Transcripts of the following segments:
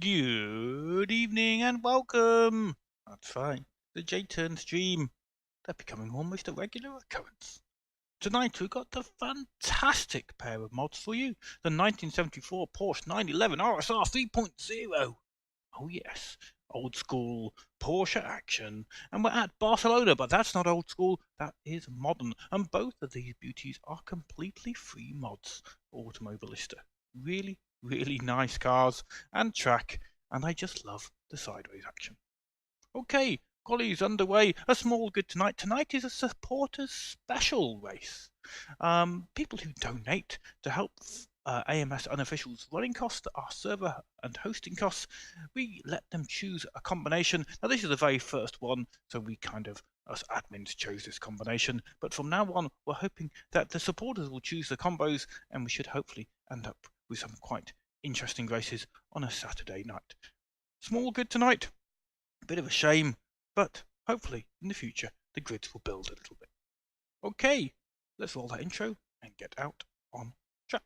Good evening and welcome. That's right, the J-Turn stream. They're becoming almost a regular occurrence. Tonight we've got a fantastic pair of mods for you. The 1974 Porsche 911 RSR 3.0. Oh yes, old school Porsche action. And we're at Barcelona, but that's not old school, that is modern. And both of these beauties are completely free mods for Automobilista. Really nice cars and track, and I just love the sideways action. Okay, collies underway. A small good tonight. Tonight is a supporters special race. People who donate to help AMS Unofficial's running costs, our server and hosting costs, we let them choose a combination. Now this is the very first one, so we us admins chose this combination, but from now on we're hoping that the supporters will choose the combos, and we should hopefully end up with some quite interesting races on a Saturday night. Small grid tonight, a bit of a shame, but hopefully in the future the grids will build a little bit. Okay, let's roll that intro and get out on track.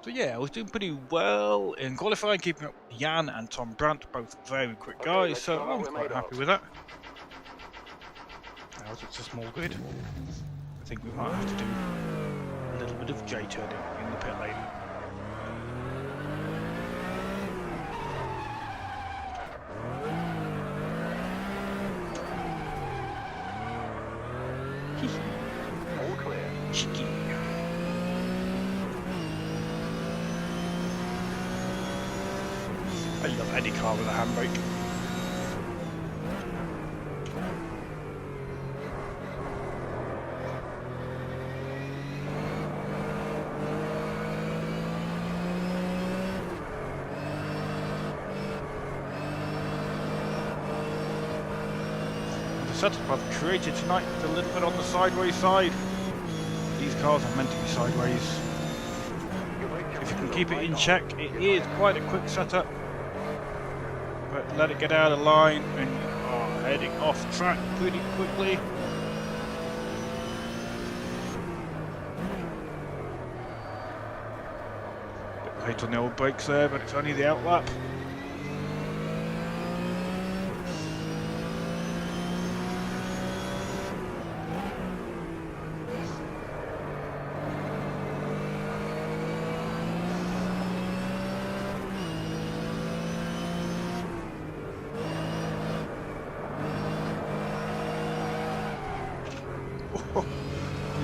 So yeah, I was doing pretty well in qualifying, keeping up with Jan and Tom Brandt, both very quick guys, so I'm quite happy with that. Now it's a small grid, I think we might have to do a little bit of J-turning in the pit lane. All clear. Cheeky. I love any car with a handbrake. The setup I've created tonight is a little bit on the sideways side. These cars are meant to be sideways. If you can keep it in check, it is quite a quick setup. But let it get out of line and you are heading off track pretty quickly. Bit late on the old brakes there, but it's only the outlap.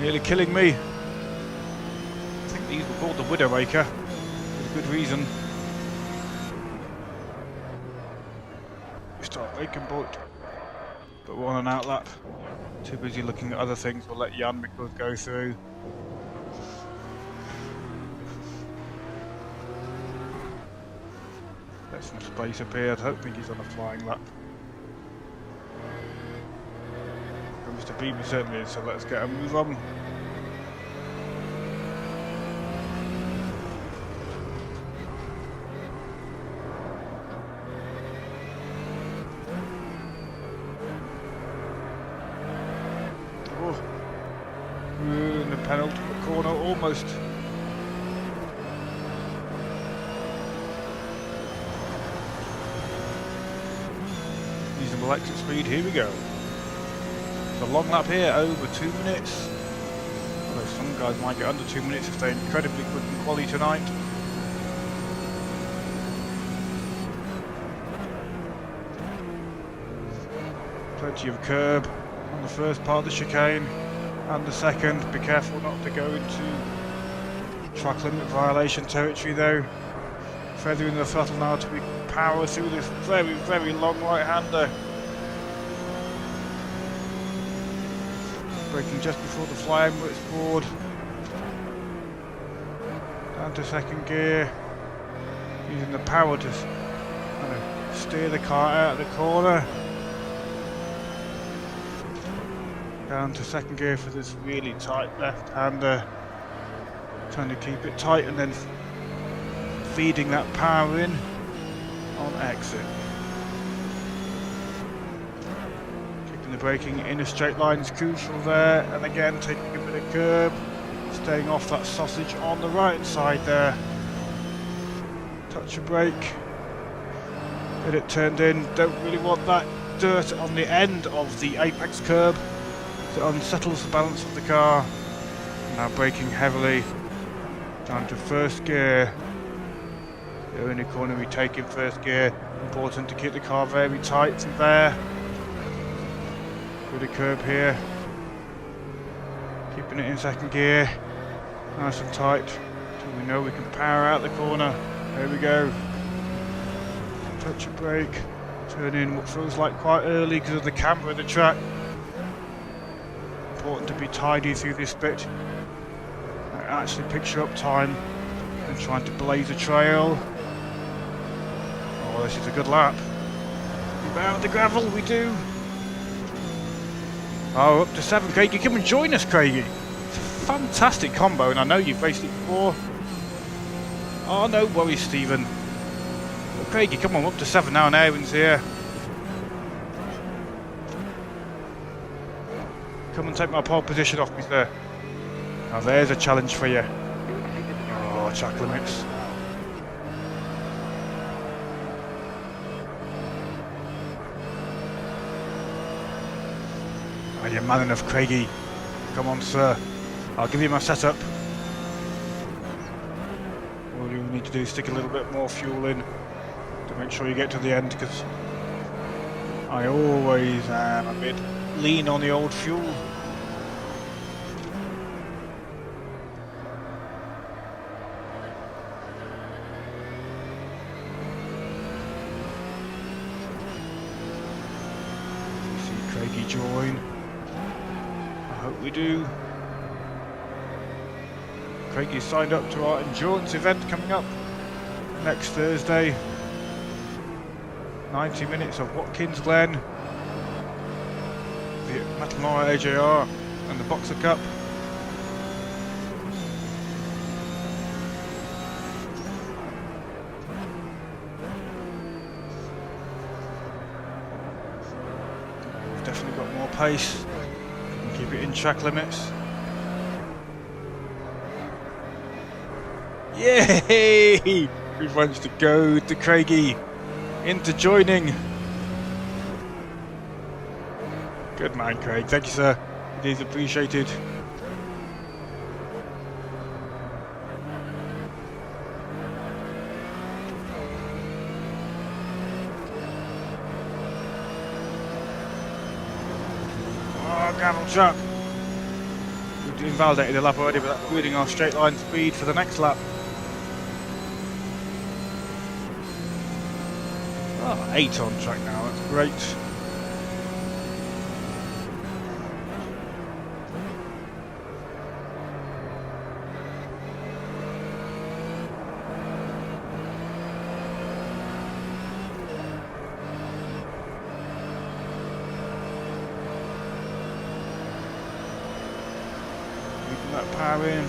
Nearly killing me. I think these were called the Widowmaker, with good reason. We start braking point, but we're on an outlap. Too busy looking at other things. We'll let Jan go through. Let some space appear. I don't think he's on a flying lap. Mr. Beamer certainly is, so let's get a move on. Oh, we're in the penultimate corner almost. Reasonable exit speed, here we go. A long lap here, over 2 minutes. Although some guys might get under 2 minutes if they're incredibly quick and quali tonight. Plenty of curb on the first part of the chicane and the second. Be careful not to go into track limit violation territory though. Feathering the throttle now to power through this very long right-hander. Braking just before the flying where it's board. Down to second gear. Using the power to steer the car out of the corner. Down to second gear for this really tight left-hander. Trying to keep it tight and then feeding that power in on exit. braking in a straight line is crucial there, and again taking a bit of curb, staying off that sausage on the right hand side there. Touch of brake, get it turned in, don't really want that dirt on the end of the apex curb, so it unsettles the balance of the car. Now braking heavily, down to first gear. The only corner we take in first gear, important to keep the car very tight from there. Bit of curb here, keeping it in second gear, nice and tight, so we know we can power out the corner. There we go. Touch of brake, turn in what feels like quite early because of the camber of the track. Important to be tidy through this bit. It actually picks you up time and trying to blaze a trail. Oh, this is a good lap. We bow the gravel, we do. Oh, up to 7, Craigie. Come and join us, Craigie. It's a fantastic combo, and I know you've raced it before. Oh, no worries, Stephen. Well, Craigie, come on, up to 7 now, and Aaron's here. Come and take my pole position off me, sir. Now there's a challenge for you. Oh, track limits. Are you man enough, Craigie? Come on, sir. I'll give you my setup. All you need to do is stick a little bit more fuel in to make sure you get to the end, because I always am a bit lean on the old fuel. See Craigie join. I hope we do. Craigie's signed up to our endurance event coming up next Thursday. 90 minutes of Watkins Glen, the Metalmora AJR and the Boxer Cup. We've definitely got more pace. We can keep it in track limits. Yay! We've managed to go to Craigie into joining. Good man, Craig. Thank you, sir. It is appreciated. Oh, gravel trap. We've invalidated the lap already, but that's ruining our straight line speed for the next lap. Oh, 8 on track now, that's great. Keeping that power in.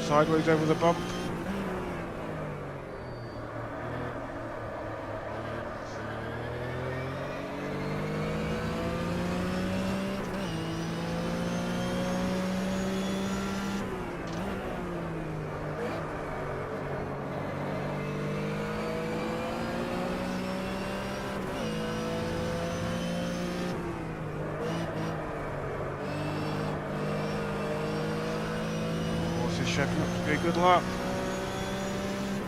Sideways over the bump. Shaping up to be a good lap.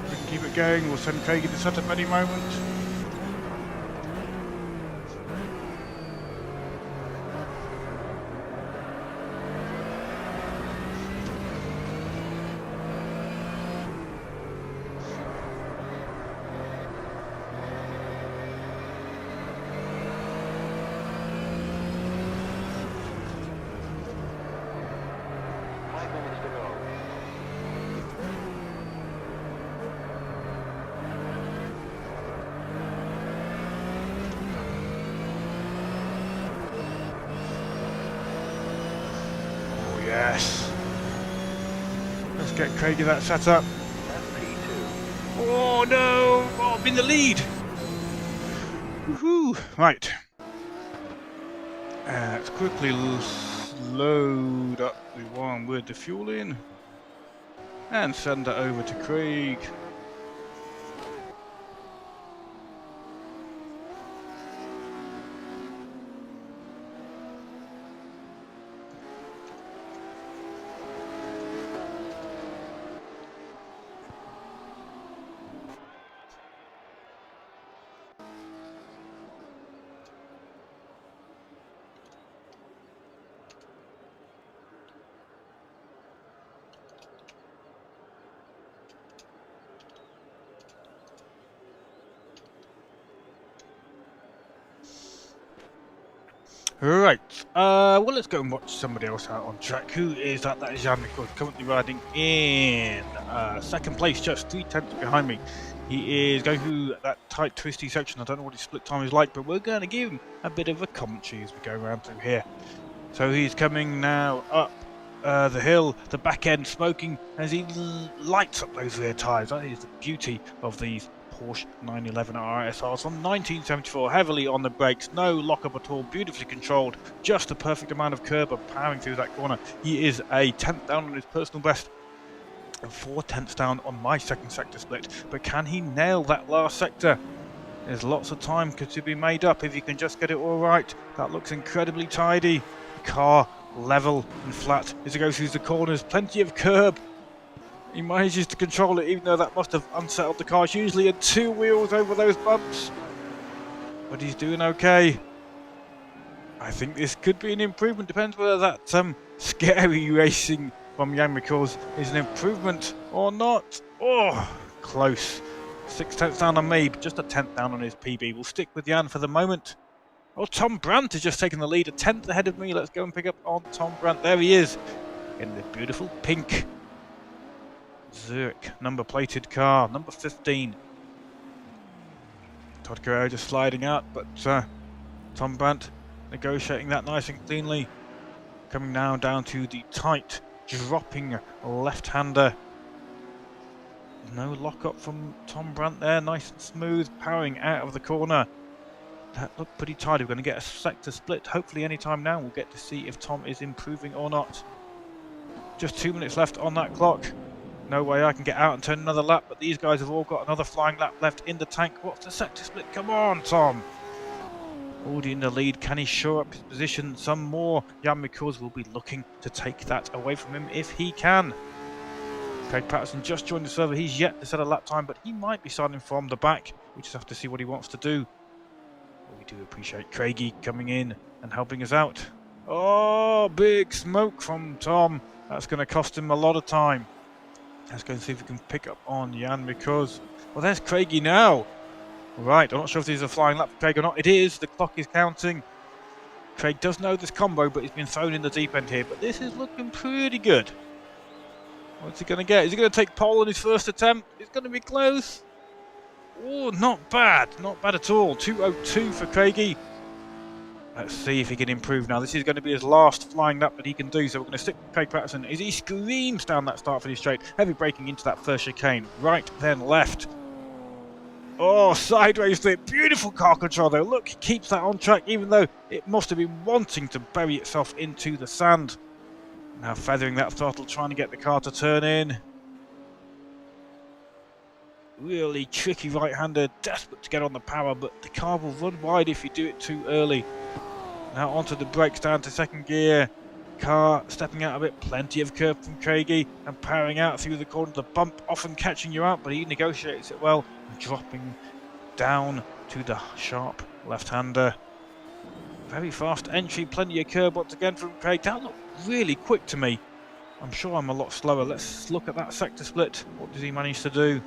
We can keep it going. We'll send Craigie the setup any moment. Yes. Let's get Craigie that set up. P2. Oh no! Oh, I'm in the lead! Woohoo! Right. Let's quickly load up the one with the fuel in. And send that over to Craig. Right, well, let's go and watch somebody else out on track. Who is that? That is Jan Mikkelsen, currently riding in second place, just 3/10 behind me. He is going through that tight, twisty section. I don't know what his split time is like, but we're going to give him a bit of a commentary as we go around through here. So he's coming now up the hill, the back end smoking as he lights up those rear tyres. That is the beauty of these Porsche 911 RSRs from 1974, heavily on the brakes, no lock-up at all, beautifully controlled, just the perfect amount of curb of powering through that corner. He is a 10th down on his personal best and 4/10ths down on my second sector split, but can he nail that last sector? There's lots of time to be made up if you can just get it all right. That looks incredibly tidy. The car level and flat as it goes through the corners, plenty of curb. He manages to control it, even though that must have unsettled the car. It's usually at 2 wheels over those bumps. But he's doing okay. I think this could be an improvement. Depends whether that scary racing from Jan Mikkelsen is an improvement or not. Oh, close. 6/10ths down on me, but just a 10th down on his PB. We'll stick with Jan for the moment. Oh, Tom Brandt has just taken the lead, a 10th ahead of me. Let's go and pick up on Tom Brandt. There he is, in the beautiful pink Zurich number plated car, number 15. Todd Carrera just sliding out, but Tom Brandt negotiating that nice and cleanly. Coming now down to the tight, dropping left-hander. No lock-up from Tom Brandt there, nice and smooth, powering out of the corner. That looked pretty tight. We're going to get a sector split, hopefully any time now. We'll get to see if Tom is improving or not. Just 2 minutes left on that clock. No way I can get out and turn another lap, but these guys have all got another flying lap left in the tank. What's the sector split? Come on, Tom! Already in the lead. Can he shore up his position some more? Jan Mikkelsen will be looking to take that away from him if he can. Craig Patterson just joined the server. He's yet to set a lap time, but he might be starting from the back. We just have to see what he wants to do. We do appreciate Craigie coming in and helping us out. Oh, big smoke from Tom. That's going to cost him a lot of time. Let's go and see if we can pick up on Jan Mikkelsen. Well, there's Craigie now. Right, I'm not sure if this is a flying lap for Craig or not. It is. The clock is counting. Craig does know this combo, but he's been thrown in the deep end here. But this is looking pretty good. What's he going to get? Is he going to take pole on his first attempt? It's going to be close. Oh, not bad. Not bad at all. 2:02 for Craigie. Let's see if he can improve now. This is going to be his last flying lap that he can do, so we're going to stick with Craig Patterson as he screams down that start finish straight. Heavy braking into that first chicane. Right, then left. Oh, sideways flip. Beautiful car control though. Look, he keeps that on track, even though it must have been wanting to bury itself into the sand. Now feathering that throttle, trying to get the car to turn in. Really tricky right-hander, desperate to get on the power, but the car will run wide if you do it too early. Now onto the brakes, down to second gear. Car stepping out a bit, plenty of curve from Craigie and powering out through the corner of the bump, often catching you out, but he negotiates it well, dropping down to the sharp left-hander. Very fast entry, plenty of curve once again from Craig. That looked really quick to me. I'm sure I'm a lot slower. Let's look at that sector split. What does he manage to do?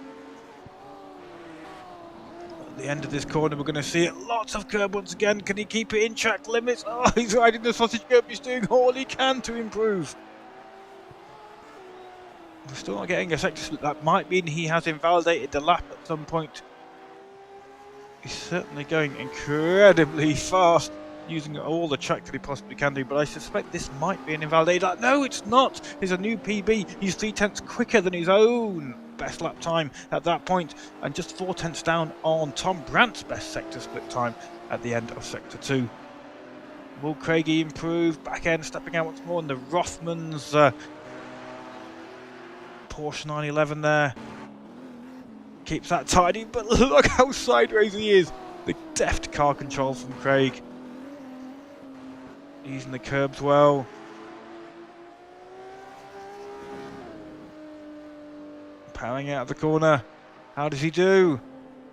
At the end of this corner, we're going to see it. Lots of curb once again. Can he keep it in track limits? Oh, he's riding the sausage curb. He's doing all he can to improve. We're still not getting a sector split. That might mean he has invalidated the lap at some point. He's certainly going incredibly fast. using all the track that he possibly can do, but I suspect this might be an invalid. No, it's not! He's a new PB. He's 3/10 quicker than his own best lap time at that point, and just 4/10 down on Tom Brandt's best sector split time at the end of Sector 2. Will Craigie improve? Back end stepping out once more, and the Rothman's Porsche 911 there keeps that tidy, but look how sideways he is. The deft car control from Craig. Using the curbs well. Powering out of the corner. How does he do?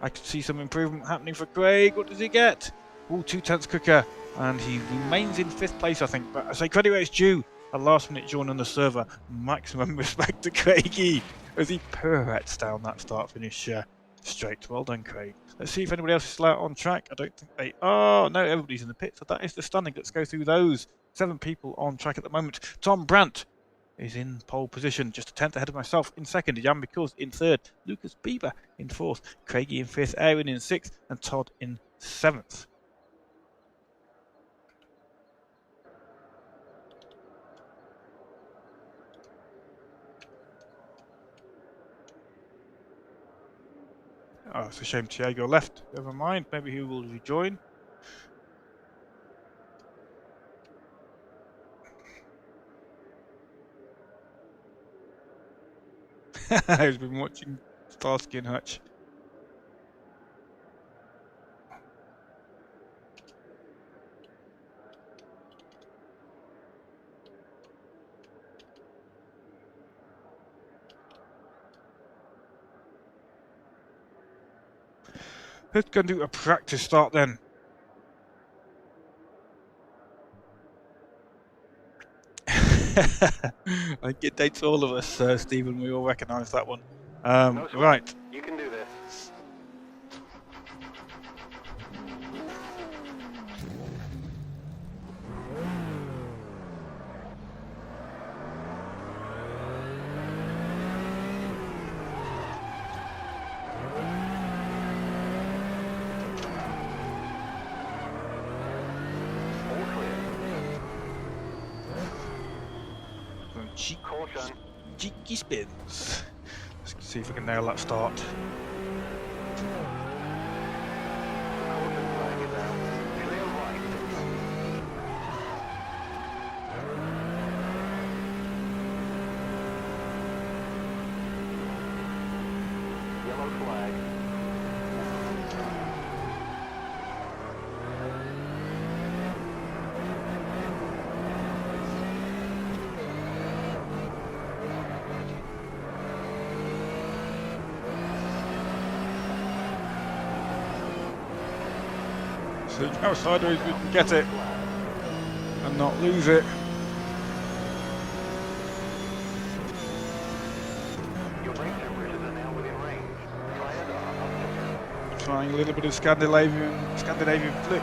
I can see some improvement happening for Craig. What does he get? All 2/10 quicker. And he remains in 5th place, I think. But I say credit where it's due. A last minute join on the server. Maximum respect to Craigie as he pirouettes down that start finish straight. Well done, Craig. Let's see if anybody else is still out on track. I don't think they are. No, everybody's in the pit. So that is the standing. Let's go through those. 7 people on track at the moment. Tom Brandt is in pole position, just a 10th ahead of myself in 2nd. Jan Because in 3rd. Lucas Bieber in 4th. Craigie in 5th. Aaron in 6th. And Todd in 7th. Oh, it's a shame Thiago left. Never mind. Maybe he will rejoin. He's been watching Starsky and Hutch. Let's go and do a practice start then. I think it dates all of us, Stephen. We all recognise that one. Right. You can do this. Cheeky spins. Let's see if we can nail that start. Yellow flag. See how sideways we can get it and not lose it. Your brake temperatures are now within range. Tires are up. Trying a little bit of Scandinavian flick.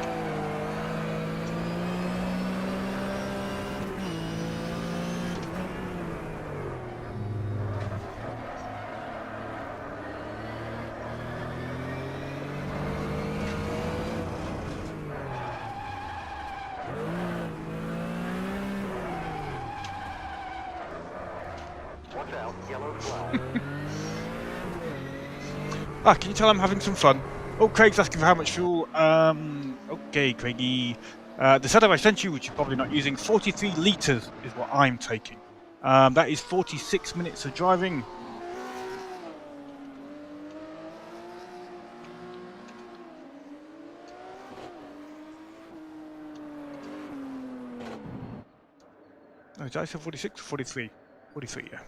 Watch out, yellow flag. Can you tell I'm having some fun? Oh, Craig's asking for how much fuel. Okay, Craigie. The setup I sent you, which you're probably not using, 43 litres is what I'm taking. That is 46 minutes of driving. No, did I say 46 or 43? 43, yeah.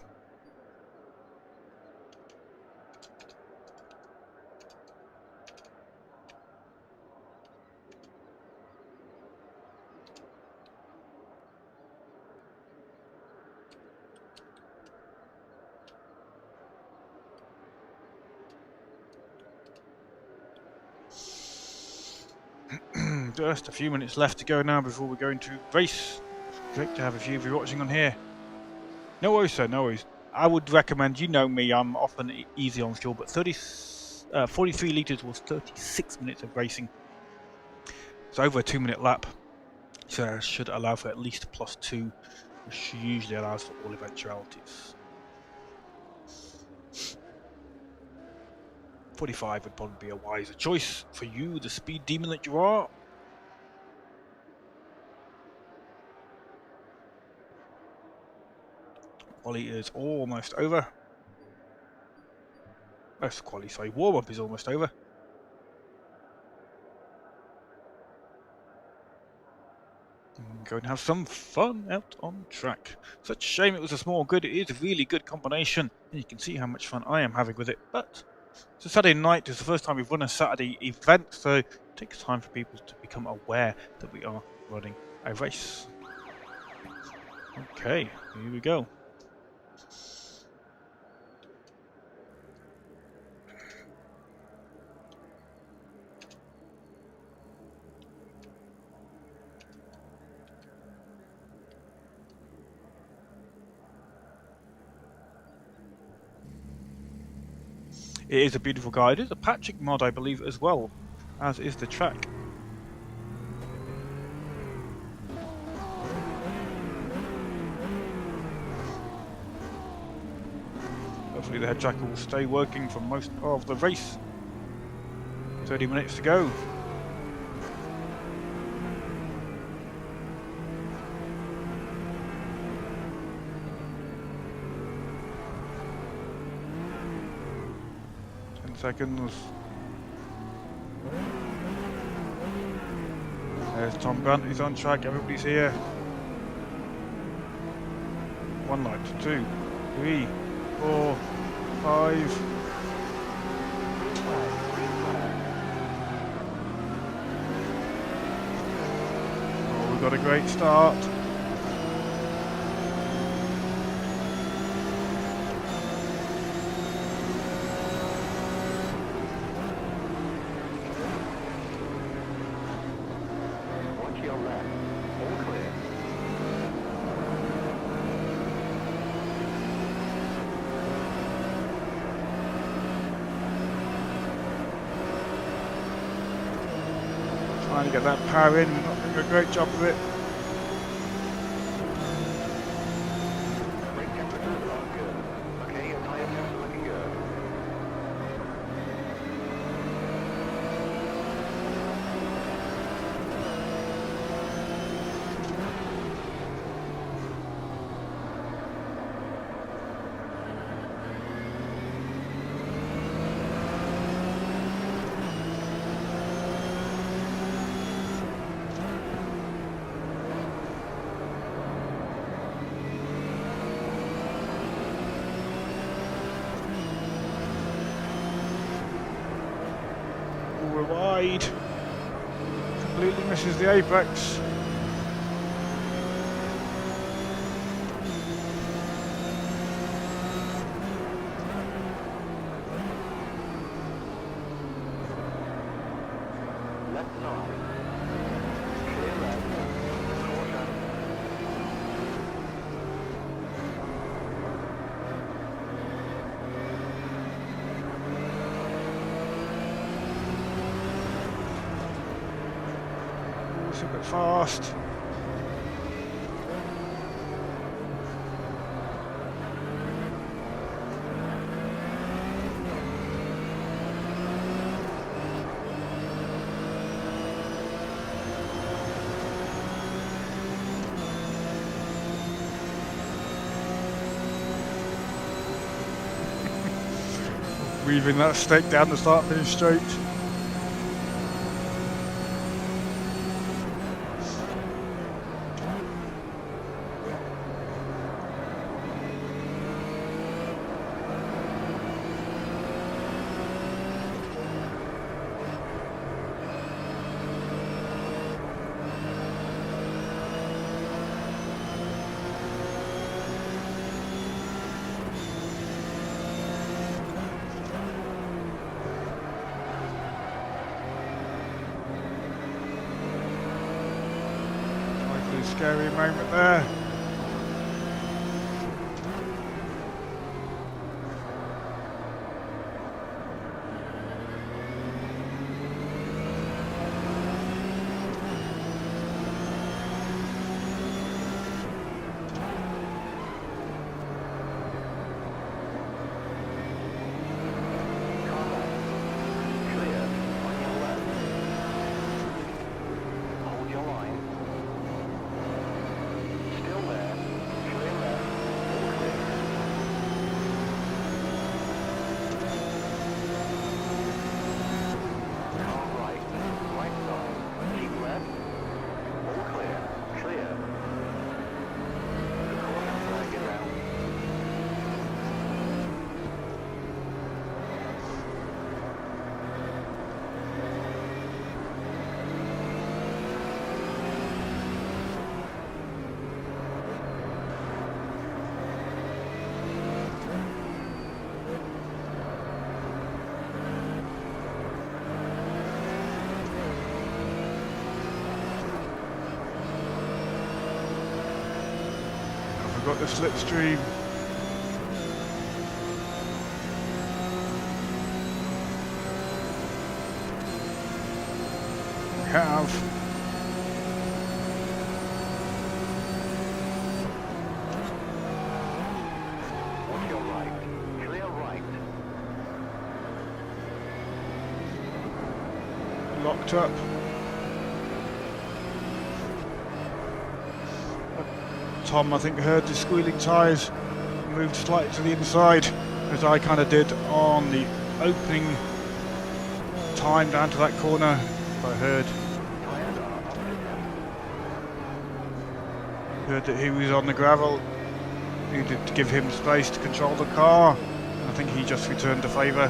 Just a few minutes left to go now before we're going to race. Great to have a few of you watching on here. No worries, sir, no worries. I would recommend, you know me, I'm often easy on fuel, but 43 litres was 36 minutes of racing. It's over a 2-minute lap. So that should allow for at least +2, which usually allows for all eventualities. 45 would probably be a wiser choice for you, the speed demon that you are. Quali is almost over. That's quali, sorry, warm-up is almost over. Go and have some fun out on track. Such a shame it was a small good. It is a really good combination, and you can see how much fun I am having with it. But it's a Saturday night. It's the first time we've run a Saturday event, so it takes time for people to become aware that we are running a race. Okay, here we go. It is a beautiful car. It is a Patrick mod, I believe, as well, as is the track. Hopefully the head tracker will stay working for most of the race. 30 minutes to go. Seconds. There's Tom Grant, he's on track, everybody's here. 1 lap, 2, 3, 4, 5. Oh, we've got a great start. Trying to get that power in, not doing a great job of it. Wide, completely misses the apex. It's a bit fast. Weaving that stake down the start finish straight. Scary moment there. got the slipstream. We have. Watch your right. Clear right. Locked up. Tom, I think, heard the squealing tyres, moved slightly to the inside, as I kind of did on the opening time down to that corner. I heard that he was on the gravel. Needed to give him space to control the car. I think he just returned the favour.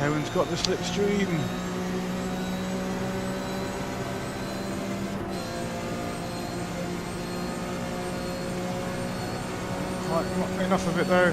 Aaron's got the slipstream. Quite not enough of it though.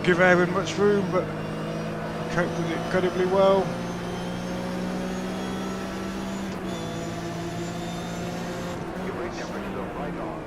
Give Aaron much room, but coped with it incredibly well. Your brake temperatures are right on.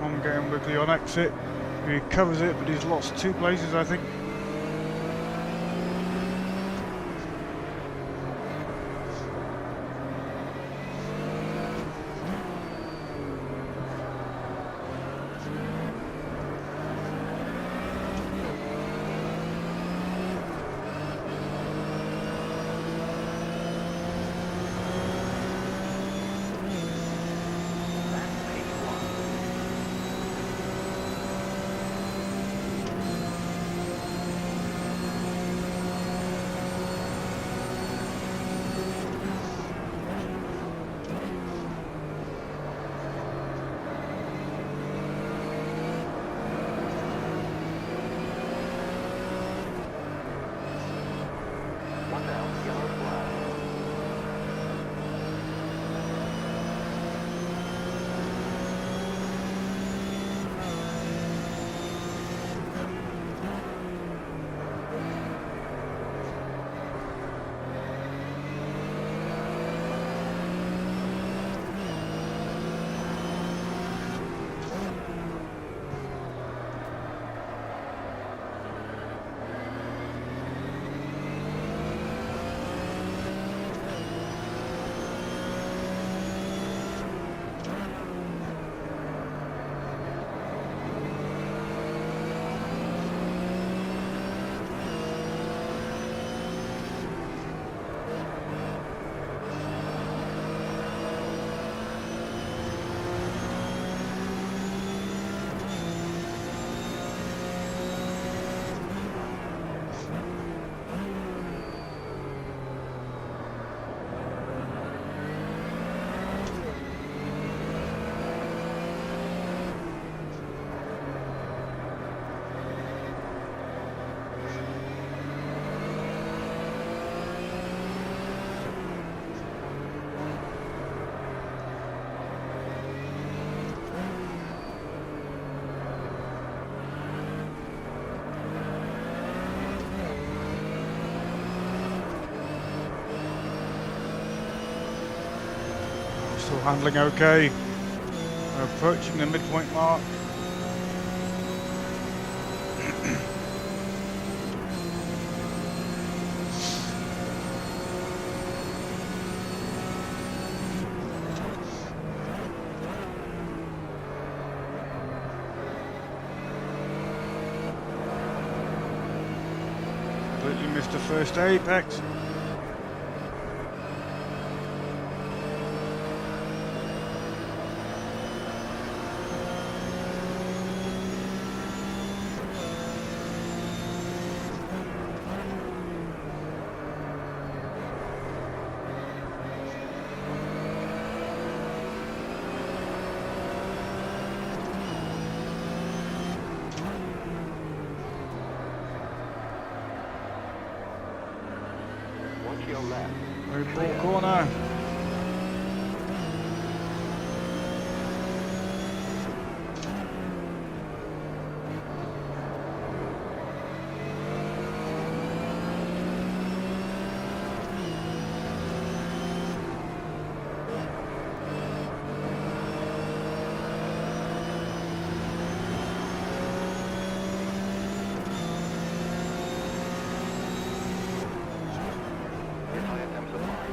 from getting wiggly on exit. He recovers it, but he's lost 2 places, I think. Still handling okay. Approaching the midpoint mark. Completely missed the first apex. Watch your left. Very poor corner. Your tire temps are fine.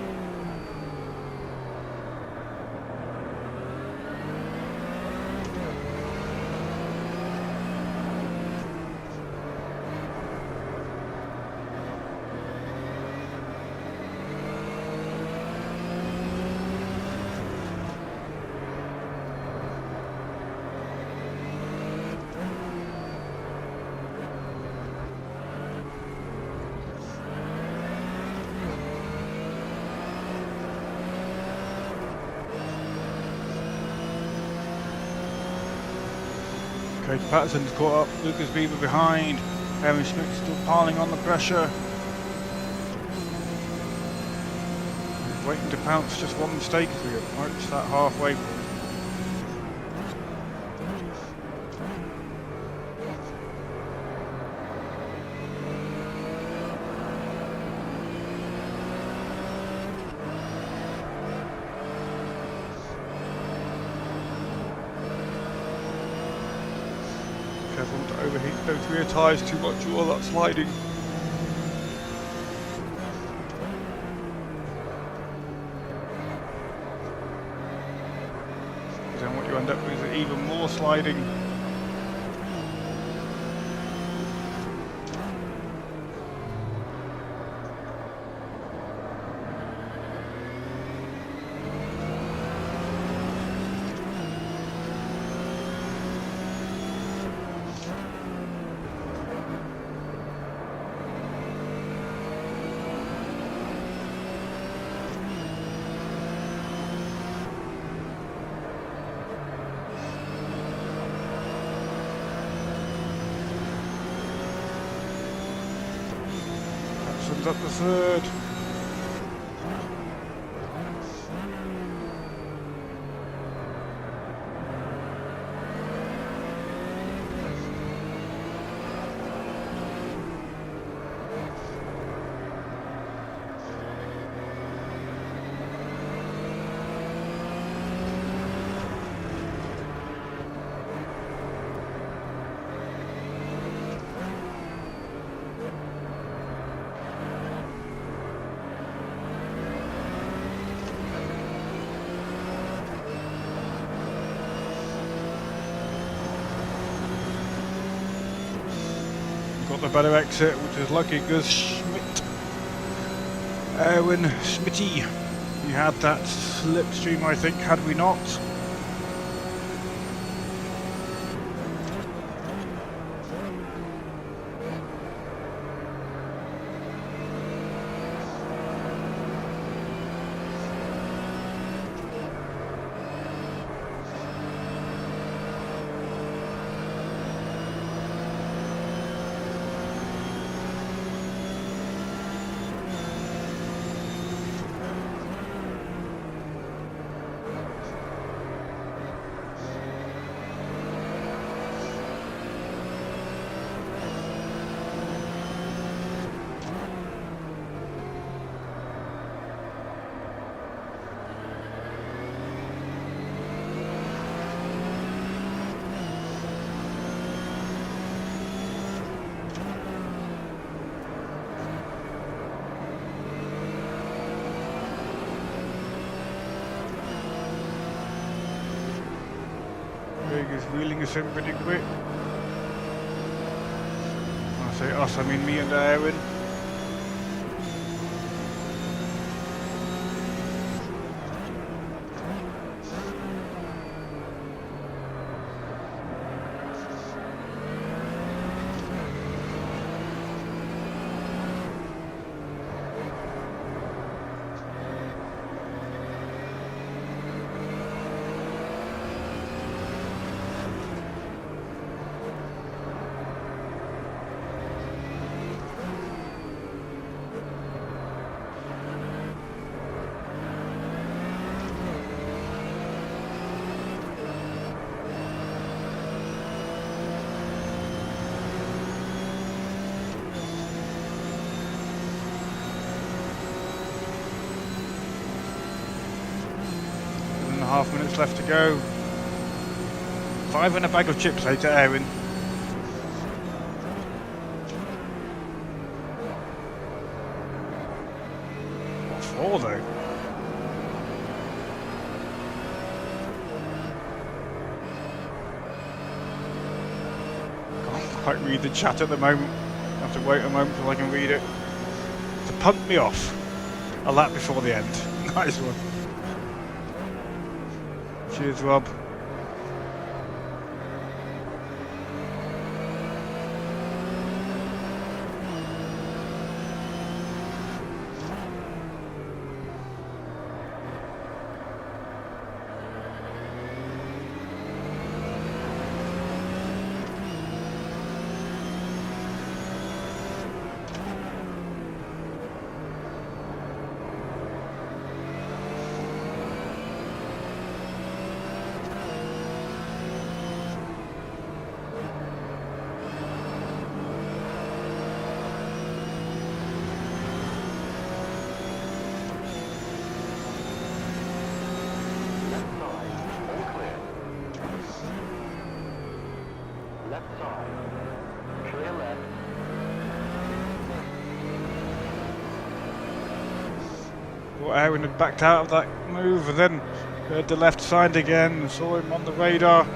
Craig Patterson's caught up, Lucas Beaver behind, Aaron Schmidt still piling on the pressure. He's waiting to pounce, just one mistake if we approach that halfway point. Careful not to overheat those rear tyres too much or that sliding. Because then what you end up with is even more sliding. Sums up the third. Got the better exit, which is lucky because Schmidt, Erwin Schmitty, we had that slipstream, I think, had we not. Is wheeling us in pretty quick. When I say us, I mean me and Aaron. Half minutes left to go. 5 and a bag of chips later, Aaron. What for though? Can't quite read the chat at the moment. I have to wait a moment till I can read it. To punt me off. A lap before the end. Nice one. Cheers, Rob. thought Aaron had backed out of that move, and then heard the left side again and saw him on the radar.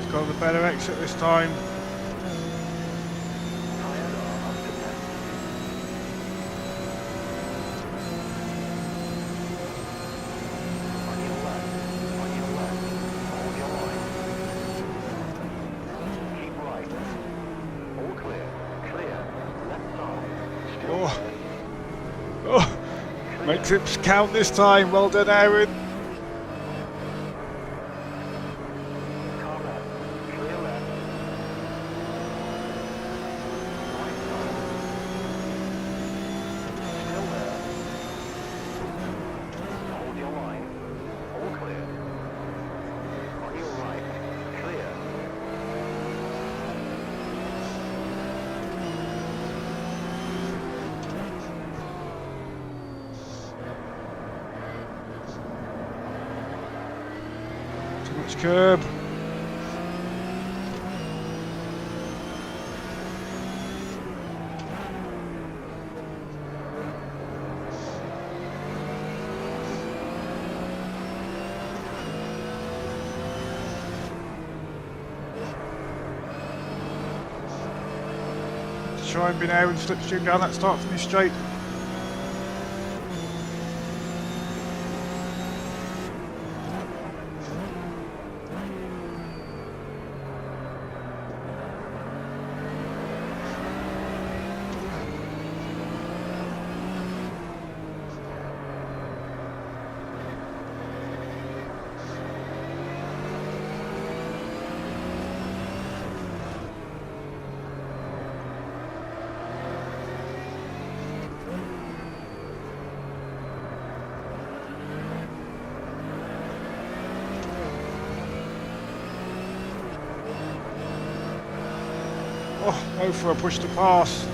Got the better exit this time. Oh, makes it count this time. Well done, Aaron. Curb. Try and be now and slipstream down that start finish straight. Oh, no for a push to pass.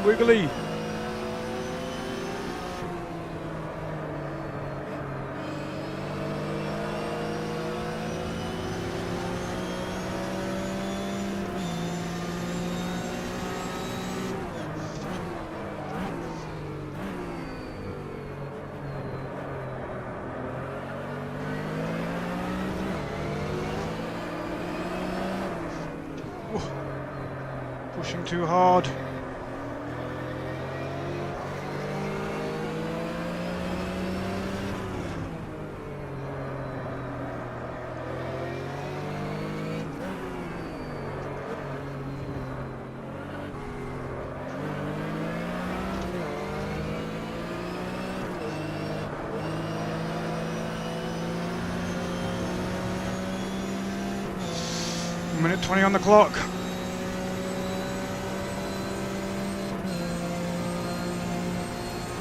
and wiggly. Pushing too hard. Minute 20 on the clock.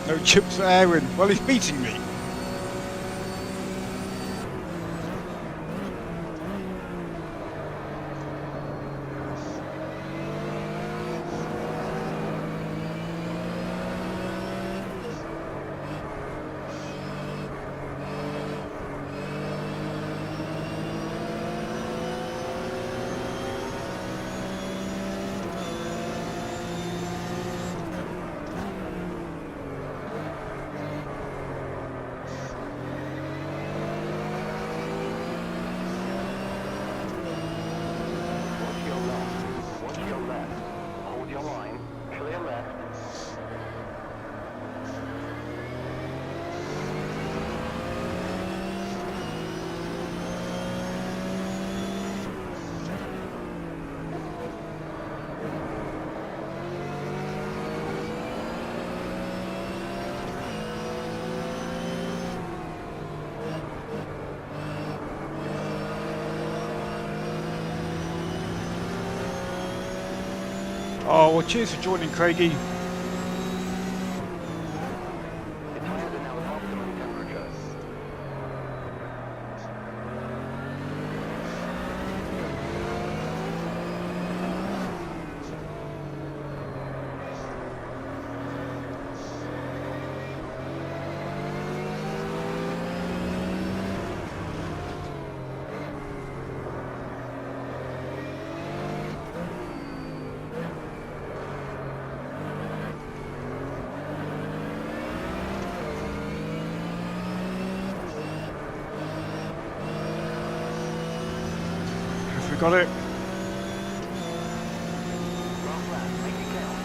No chips for Aaron. Well, he's beating me. Oh, well, cheers for joining, Craigie. The tires are now at optimum temperature. Have we got it? Last lap, make it count.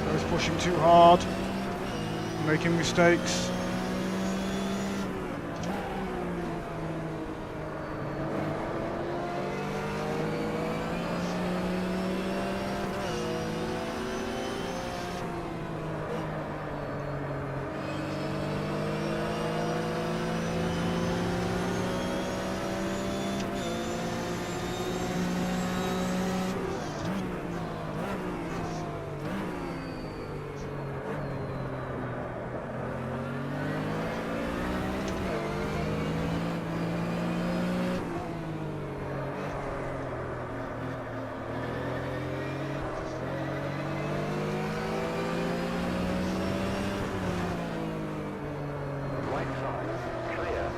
I was pushing too hard, making mistakes. Right side, clear.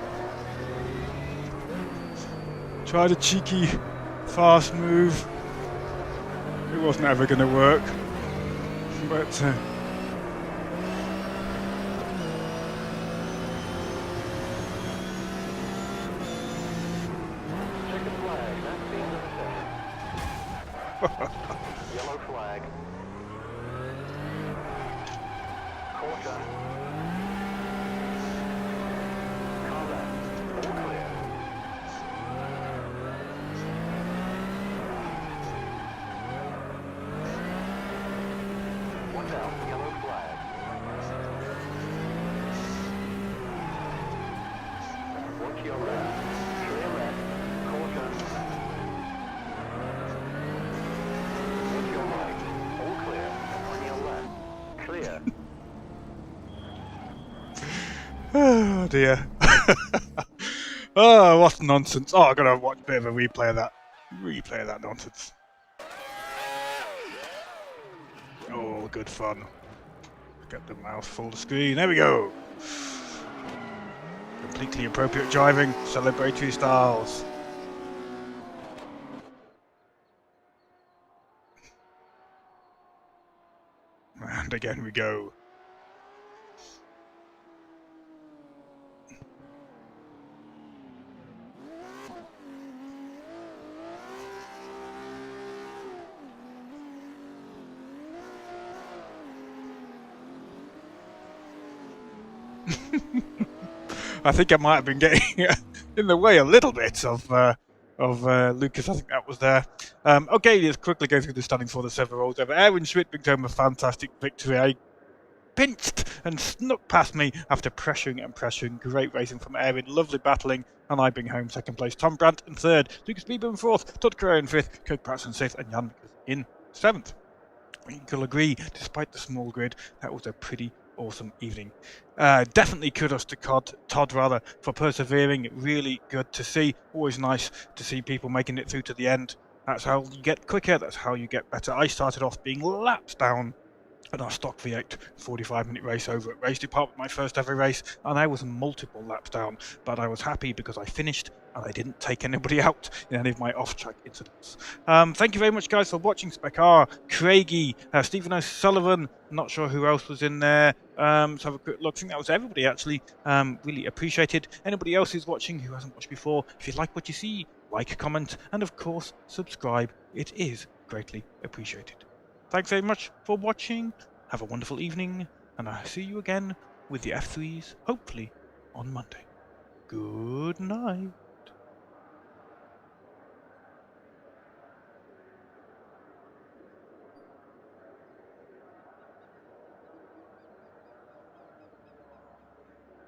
Tried a cheeky, fast move. It wasn't ever going to work. But Yellow flag. Caution. Car left. All clear. Watch out. Yellow flag. Watch your left. Clear left. Caution. Watch your right. All clear. On your left. Clear. Oh dear. Oh, what nonsense. Oh, I've got to watch a bit of a replay of that. Replay of that nonsense. Oh, good fun. Get the mouse full screen. There we go. Completely appropriate driving. Celebratory styles. And again we go. I think I might have been getting in the way a little bit of Lucas. I think that was there. Okay, let's quickly go through the standings for the seven rolls over. Aaron Schmidt picked home a fantastic victory. I pinched and snuck past me after pressuring and pressuring. Great racing from Aaron, lovely battling, and I bring home second place. Tom Brandt in third, Lucas Bieber in fourth, Todd Carrera in fifth, Kirk Pratt in sixth, and Jan in seventh. You can agree, despite the small grid, that was a pretty awesome evening. Definitely kudos to Todd for persevering. Really good to see. Always nice to see people making it through to the end. That's how you get quicker. That's how you get better. I started off being laps down at our stock V8 45-minute race over at Race Department, my first ever race, and I was multiple laps down, but I was happy because I finished and I didn't take anybody out in any of my off-track incidents. Thank you very much, guys, for watching. Spec R, Craigie, Stephen O'Sullivan, not sure who else was in there. Let's have a quick look. I think that was everybody, actually. Really appreciated. Anybody else who's watching who hasn't watched before, if you like what you see, like, comment, and of course, subscribe. It is greatly appreciated. Thanks very much for watching. Have a wonderful evening, and I'll see you again with the F3s, hopefully, on Monday. Good night.